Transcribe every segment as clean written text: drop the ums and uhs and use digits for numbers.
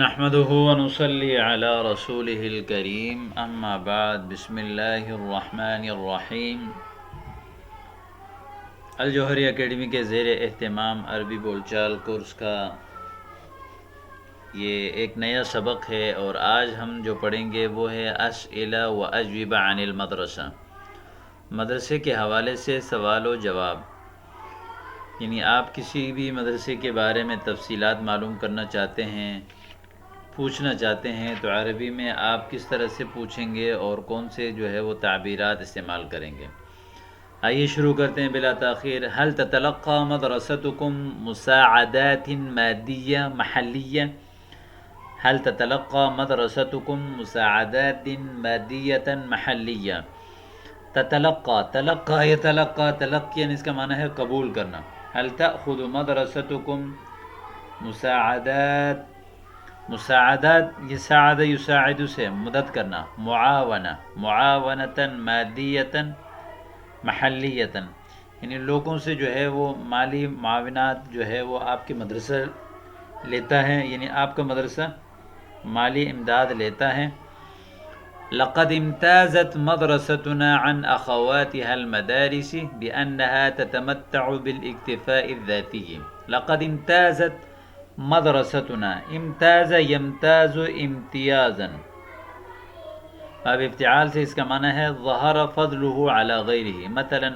نحمده ونصلي على رسوله الكريم اما بعد بسم اللہ الرحمن الرحیم۔ الجوہری اکیڈمی کے زیر اہتمام عربی بول چال کورس کا یہ ایک نیا سبق ہے، اور آج ہم جو پڑھیں گے وہ ہے اسئلہ و اجوبہ عن المدرسہ، مدرسے کے حوالے سے سوال و جواب۔ یعنی آپ کسی بھی مدرسے کے بارے میں تفصیلات معلوم کرنا چاہتے ہیں، پوچھنا چاہتے ہیں، تو عربی میں آپ کس طرح سے پوچھیں گے اور کون سے جو ہے وہ تعبیرات استعمال کریں گے۔ آئیے شروع کرتے ہیں بلا تاخیر۔ هل تتلقى مدرستكم مساعدات مادية محلية؟ هل تتلقى مدرستكم مساعدات مادية محلية؟ تلقى يتلقى تلقی یعنی اس کا معنی ہے قبول کرنا۔ هل تأخذ مدرستكم مساعدات، مساعدات یہ ساعد یساعد سے مدد کرنا، معاونۃ مادیۃ محلیۃ، یعنی لوگوں سے جو ہے وہ مالی معاونات جو ہے وہ آپ کے مدرسہ لیتا ہے، یعنی آپ کا مدرسہ مالی امداد لیتا ہے۔ لقد امتازت مدرستنا عن اخواتها المدارس بأنها تتمتع بالاکتفاء الذاتی۔ لقد امتازت مدرستنا، امتاز یمتاز امتیازا، اب افتعال سے اس کا معنی ہے ظہر فضله على غیرہ۔ مثلا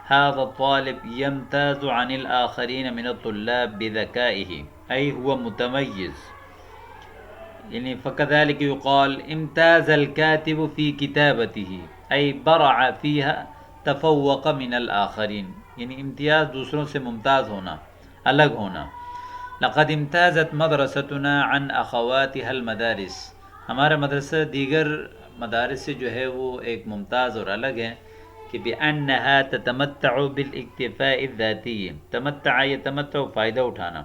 هذا الطالب يمتاز عن الآخرین من الطلاب بذکائه، ای هو متمیز، یعنی فكذلك يقال امتاز الكاتب في كتابته، ای برع فيها تفوق من الآخرین، یعنی امتیاز دوسروں سے ممتاز ہونا، الگ ہونا۔ لقد امتازت مدرستنا عن اخواتها المدارس، ہمارا مدرسہ دیگر مدارس سے جو ہے وہ ایک ممتاز اور الگ ہے کہ بأنها تتمتع بالاکتفاء الذاتی، تمتع یتمتع فائدہ اٹھانا،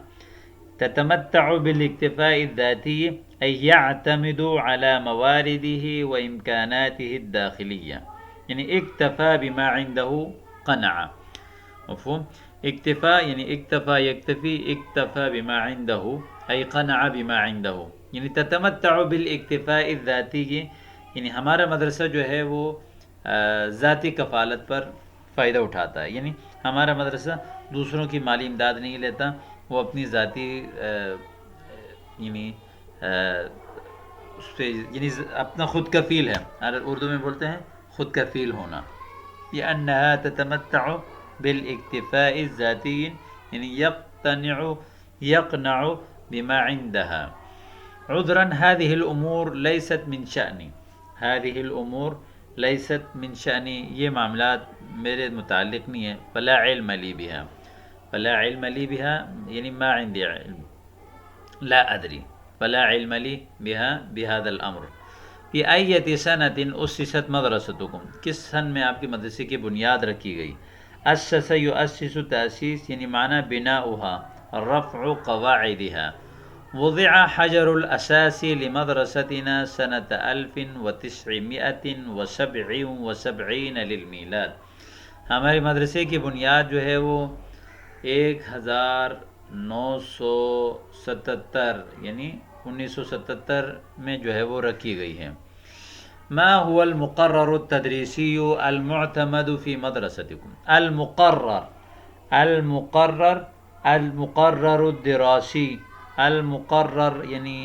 تتمتع بالاکتفاء الذاتی ای یعتمد على موارده وامکاناته الداخلیہ، یعنی اکتفا بما عنده قنع، مفہوم؟ اکتفا یعنی اکتفا یکتفی، اکتفا بما عنده ای قنع بما عنده، یعنی تتمتع بالاکتفاء الذاتی، یعنی ہمارا مدرسہ جو ہے وہ ذاتی کفالت پر فائدہ اٹھاتا ہے، یعنی ہمارا مدرسہ دوسروں کی مالی امداد نہیں لیتا، وہ اپنی ذاتی یعنی اس پہ یعنی اپنا خود کفیل ہے، اردو میں بولتے ہیں خود کفیل ہونا۔ یہ انہا تتمتع بالاکتفاء الذاتی، یعنی یقنع بما عندها۔ عذرا هذه الامور ليست من شأنی، هذه الامور ليست من شأنی، یہ معاملات میرے متعلق نہیں ہے، فلا علم لی بها، فلا علم لی بها یعنی ما عندي علم، لا ادری، فلا علم لی بها بهذا الامر۔ فی ایت سنۃ اسست مدرستکم، کس سن میں آپ کی مدرسے کی بنیاد رکھی گئی؟ اسس یؤسس تاسیس، یعنی معنی بناؤها، رفع قواعدها۔ وضع حجر الاساس لمدرستنا سنة 1977 للمیلاد، ہماری مدرسے کی بنیاد جو ہے وہ 1977 یعنی 1977 میں جو ہے وہ رکھی گئی ہے۔ ما هو المقرر التدریسی المعتمد فی مدرستکم؟ المقرر الدراسی، المقرر یعنی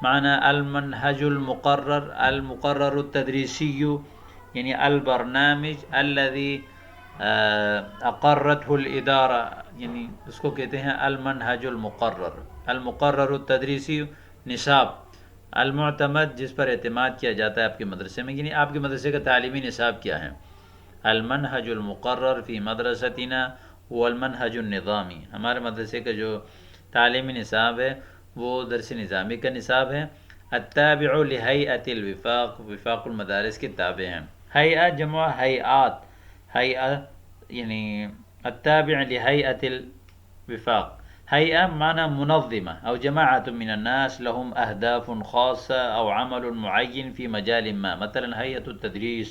معنی المنہج المقرر، المقرر التدریسی یعنی البرنامج الذي اقرته الادارہ، یعنی اس کو کہتے ہیں المنہج المقرر، المقرر التدریسی نصاب، المعتمد جس پر اعتماد کیا جاتا ہے آپ کے مدرسے میں، یعنی آپ کے مدرسے کا تعلیمی نصاب کیا ہے؟ المنہج المقرر فی مدرستنا هو المنہج النظامی، ہمارے مدرسے کا جو تعلیمی نصاب ہے وہ درس نظامی کا نصاب ہے۔ التابع لہیئۃ الوفاق، وفاق المدارس کے تابع ہیں۔ ہیئہ جمع ہیئات، ہیئہ یعنی التابع لہیئۃ الوفاق، ہیئہ معنی منظمہ او جماعت من الناس لهم اہداف خاصة او عمل معین فی مجال ما، مثلا ہیئۃ التدریس،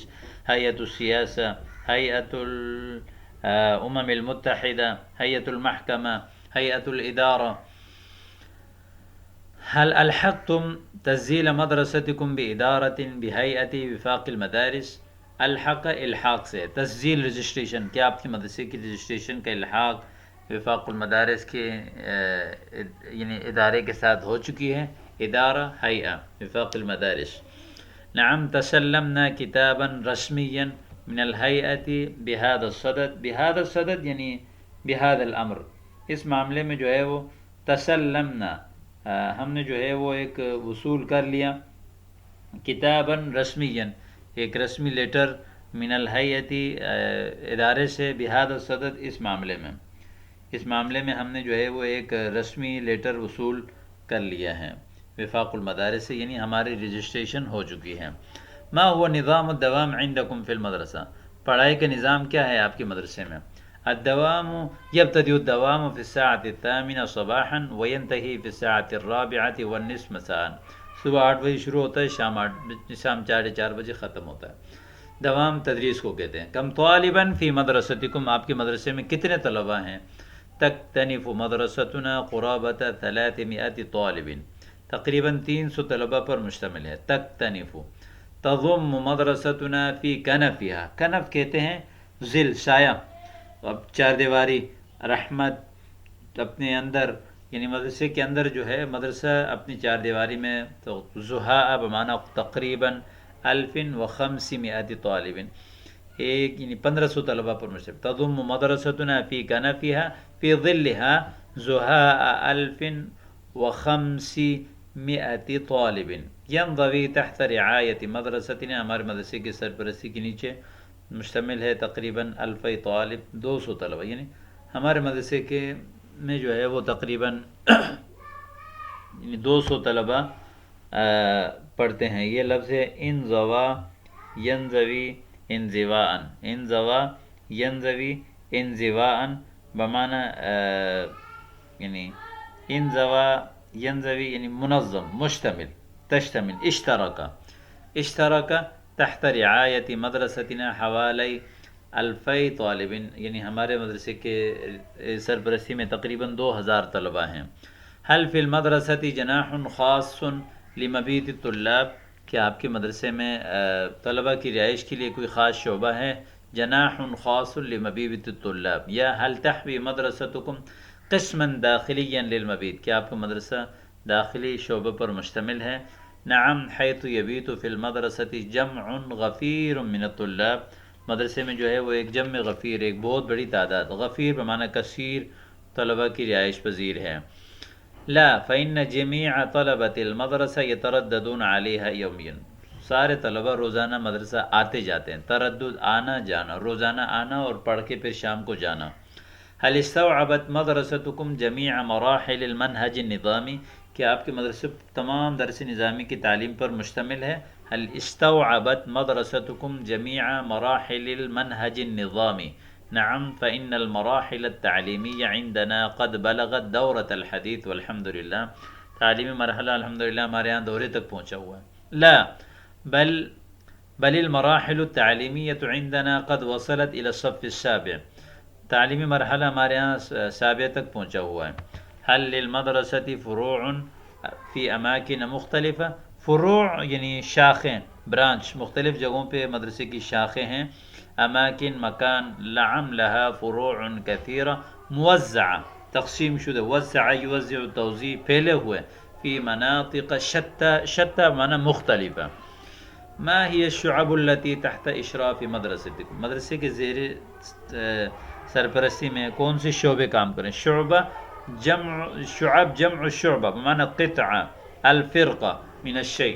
ہیئۃ السیاسہ، ہیئۃ الامم المتحدہ، ہیئۃ المحکمہ، ہیئۃ الادارہ۔ هل الحقتم تسجيل مدرستكم بإدارة بهيئة وفاق المدارس؟ الحق الحاق سے تسجیل رجسٹریشن، کیا آپ کے مدرسے کی رجسٹریشن کا الحاق وفاق المدارس کے یعنی ادارے کے ساتھ ہو چکی ہے؟ ادارہ هيئة وفاق المدارس. نعم تسلمنا كتابا رسميا من الهيئة بهذا الصدد. بهذا الصدد یعنی بهذا الامر، اس معاملے میں جو ہے وہ تسلمنا ہم نے جو ہے وہ ایک وصول کر لیا، کتاباً رسمیاً ایک رسمی لیٹر، من الہیتی ادارے سے، بہذا الصدد اس معاملے میں ہم نے جو ہے وہ ایک رسمی لیٹر وصول کر لیا ہے وفاق المدارس سے، یعنی ہماری رجسٹریشن ہو چکی ہے. ما هو نظام الدوام عندكم في المدرسہ؟ پڑھائی کا نظام کیا ہے آپ کے مدرسے میں؟ الدوام يبتدئ الدوام في الساعة 8 صباحا وينتهي في الساعة 4:30 مساء. صبح 8 بجے شروع ہوتا ہے، شام 4:30 بجے ختم ہوتا ہے. دوام تدریس کو کہتے ہیں. کم طالبا فی مدرستکم، آپ کے مدرسے میں کتنے طلباء ہیں؟ تکتنف مدرستنا قرابت 300 طالب، تقریباً 300 طلباء پر مشتمل ہے. تکتنف. تضم مدرستنا فی کنفها، کنف کہتے ہیں ظل، سایہ. اب چار دیواری رحمت اپنے اندر، یعنی مدرسے کے اندر جو ہے مدرسہ اپنی چار دیواری میں، تو زہاء بمعنی تقریباً 1500 طالب، ایک یعنی 1500 طلباء پر مشتمل. تضم مدرستنا فی کنفها فی ظلها زہاء 1500 طالب ینضوی تحت رعایت مدرستنا، ہمارے مدرسے کی سرپرستی کے نیچے مشتمل ہے تقریباً 1000 طالب، 200 طلبہ. یعنی ہمارے مدرسے کے میں جو ہے وہ تقریباً 200 طلبہ پڑھتے ہیں. یہ لفظ ہے انزوا ینزوی انزواءً، انزوا ینزوی انزواءً بمعنی یعنی انزوا ینزوی یعنی منظم، مشتمل، تشتمل. اشترک تحت رعایت مدرستنا حوالی 2000 طالب، یعنی ہمارے مدرسے کے سرپرستی میں تقریباً 2000 طلباء ہیں. حل فی المدرسۃ جناح خاص لمبیت الطلاب، کیا آپ کے مدرسے میں طلباء کی رہائش کے لیے کوئی خاص شعبہ ہے؟ جناح خاص لمبیت الطلاب. یا حل تحوی مدرستکم قسما داخلیا للمبیت، کیا آپ کا مدرسہ داخلی شعبہ پر مشتمل ہے؟ نعم حیث یبیت فی المدرسۃ جمع غفیر من الطلاب، مدرسے میں جو ہے وہ ایک جمع غفیر، ایک بہت بڑی تعداد، غفیر بمعنی کثیر طلباء کی رہائش پذیر ہے. لا فإن جميع طلبة المدرسة يترددون عليها يوميا، سارے طلباء روزانہ مدرسہ آتے جاتے ہیں. تردد آنا جانا، روزانہ آنا اور پڑھ کے پھر شام کو جانا. هل استوعبت مدرستكم جميع مراحل المنهج النظامی، کیا آپ کے مدرسے تمام درس نظامی کی تعلیم پر مشتمل ہے؟ هل استوعبت مدرستكم جميع مراحل المنهج النظامی؟ نعم فإن المراحل التعلیمیہ عندنا قد بلغت دورة الحدیث والحمد للہ، تعلیمی مرحلہ الحمدللہ ہمارے ہاں دورے تک پہنچا ہوا ہے. لا بل المراحل التعلیمیہ عندنا قد وصلت إلى الصف السابع، تعلیمی مرحلہ ہمارے ہاں سابع تک پہنچا ہوا ہے. حل للمدرسة فروع فی اماکن مختلفہ، فروع یعنی شاخیں، برانچ، مختلف جگہوں پہ مدرسے کی شاخیں ہیں. اماکن مکان، لعم لها فروع کثیرہ، موزعہ تقسیم شدہ، وزع یوزع توزیع پھیلے ہوئے، فی مناطق شتى معنی مختلفہ. ما هي الشعب التي تحت اشراف مدرستکم، مدرسے کے زیر سرپرستی میں کون سے شعبے کام کریں؟ شعبہ جمع، شعب جمع الشعبہ بمعنی قطعہ، الفرقہ من الشیء.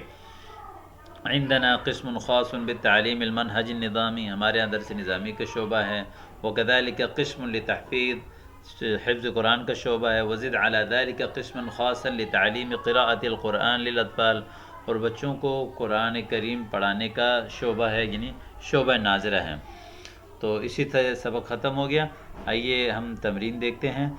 عندنا قسم خاص بالتعلیم المنہج النظامی، ہمارے یہاں درس نظامی کا شعبہ ہے. وكذلك قسم لتحفیظ، حفظ قرآن کا شعبہ ہے. وزد على ذلك قسم خاصا لتعلیم قراءة القرآن للاطفال، اور بچوں کو قرآن کریم پڑھانے کا شعبہ ہے، یعنی شعبہ ناظرہ ہے. تو اسی طرح سبق ختم ہو گیا. آئیے ہم تمرین دیکھتے ہیں.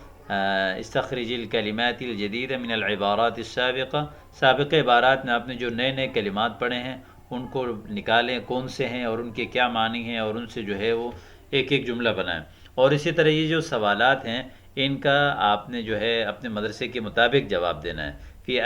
استخرج الکلمات الجدید من العبارات السابقہ، سابق عبارات میں آپ نے جو نئے کلمات پڑھے ہیں ان کو نکالیں کون سے ہیں اور ان کے کیا معنی ہیں، اور ان سے جو ہے وہ ایک جملہ بنائیں. اور اسی طرح یہ جو سوالات ہیں ان کا آپ نے جو ہے اپنے مدرسے کے مطابق جواب دینا ہے. فی